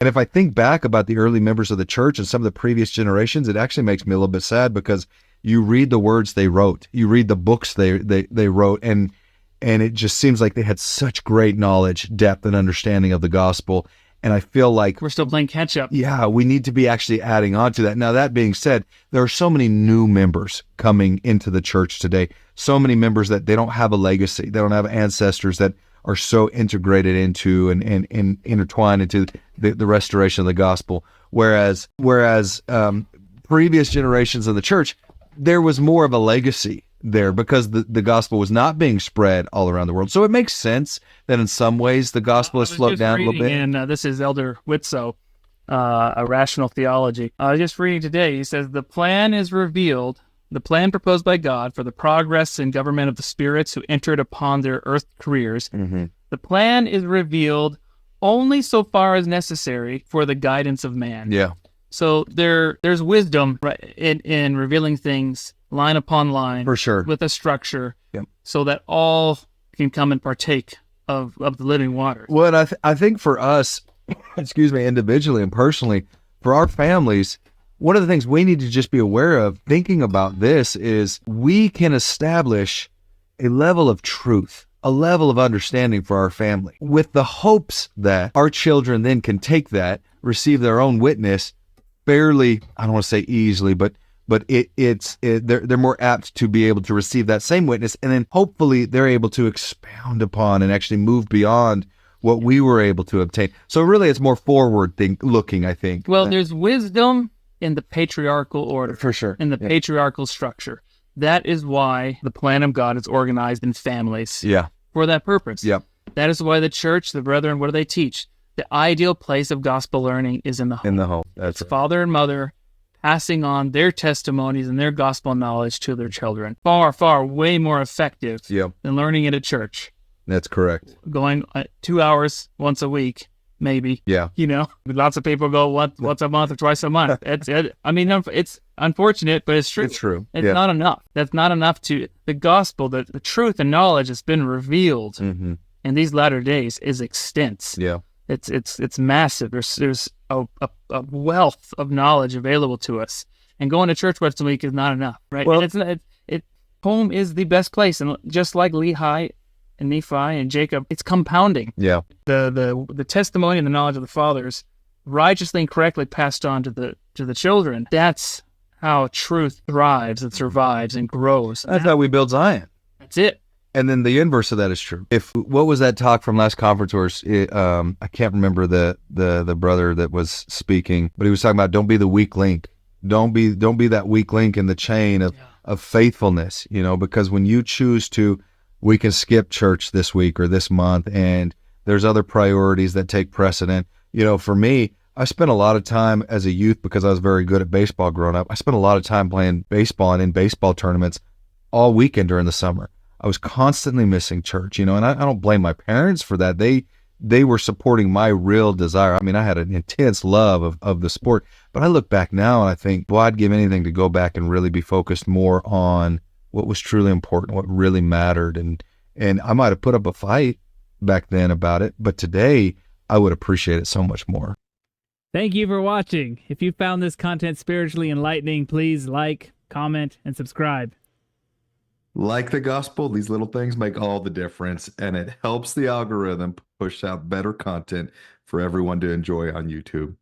And if I think back about the early members of the church and some of the previous generations, it actually makes me a little bit sad, because you read the words they wrote, you read the books they wrote, and it just seems like they had such great knowledge, depth, and understanding of the gospel. And I feel like we're still playing catch up. Yeah, we need to be actually adding on to that. Now, that being said, there are so many new members coming into the church today, so many members that they don't have a legacy, they don't have ancestors that are so integrated into and intertwined into the restoration of the gospel. Whereas previous generations of the church, there was more of a legacy there, because the gospel was not being spread all around the world. So it makes sense that in some ways the gospel has slowed down a little bit. And this is Elder Whitsoe, A Rational Theology. I was just reading today. He says, the plan is revealed, the plan proposed by God for the progress and government of the spirits who entered upon their earth careers. Mm-hmm. The plan is revealed only so far as necessary for the guidance of man. Yeah. So there's wisdom in revealing things line upon line, for sure, with a structure, yep, so that all can come and partake of the living water. Well, I think for us, excuse me, individually and personally, for our families, one of the things we need to just be aware of thinking about this is we can establish a level of truth, a level of understanding for our family, with the hopes that our children then can take that, receive their own witness fairly, I don't want to say easily, but they're more apt to be able to receive that same witness, and then hopefully they're able to expound upon and actually move beyond what we were able to obtain. So really, it's more forward looking, I think. Well, there's wisdom in the patriarchal order, for sure, in the patriarchal structure. That is why the plan of God is organized in families. Yeah, for that purpose. Yep. That is why the church, the brethren, what do they teach? The ideal place of gospel learning is in the home. In the home. That's right. Father and mother passing on their testimonies and their gospel knowledge to their children. Far, far, way more effective than learning it at church. That's correct. Going 2 hours once a week, maybe. Yeah. You know, lots of people go once a month or twice a month. I mean, it's unfortunate, but it's true. It's true. It's not enough. That's not enough to, the gospel, the truth and knowledge that's been revealed in these latter days is extensive. Yeah. It's massive. There's a wealth of knowledge available to us, and going to church once a week is not enough, right? Well, home is the best place, and just like Lehi and Nephi and Jacob, it's compounding. Yeah. The testimony and the knowledge of the fathers, righteously and correctly passed on to the children. That's how truth thrives and survives and grows. That's how we build Zion. That's it. And then the inverse of that is true. What was that talk from last conference where I can't remember the brother that was speaking, but he was talking about don't be the weak link. Don't be that weak link in the chain of faithfulness, because when you choose to, we can skip church this week or this month, and there's other priorities that take precedent. For me, I spent a lot of time as a youth, because I was very good at baseball growing up. I spent a lot of time playing baseball and in baseball tournaments all weekend during the summer. I was constantly missing church, and I don't blame my parents for that. They were supporting my real desire. I mean, I had an intense love of the sport, but I look back now and I think, well, I'd give anything to go back and really be focused more on what was truly important, what really mattered. And I might have put up a fight back then about it, but today I would appreciate it so much more. Thank you for watching. If you found this content spiritually enlightening, please like, comment, and subscribe. Like the gospel, these little things make all the difference, and it helps the algorithm push out better content for everyone to enjoy on YouTube.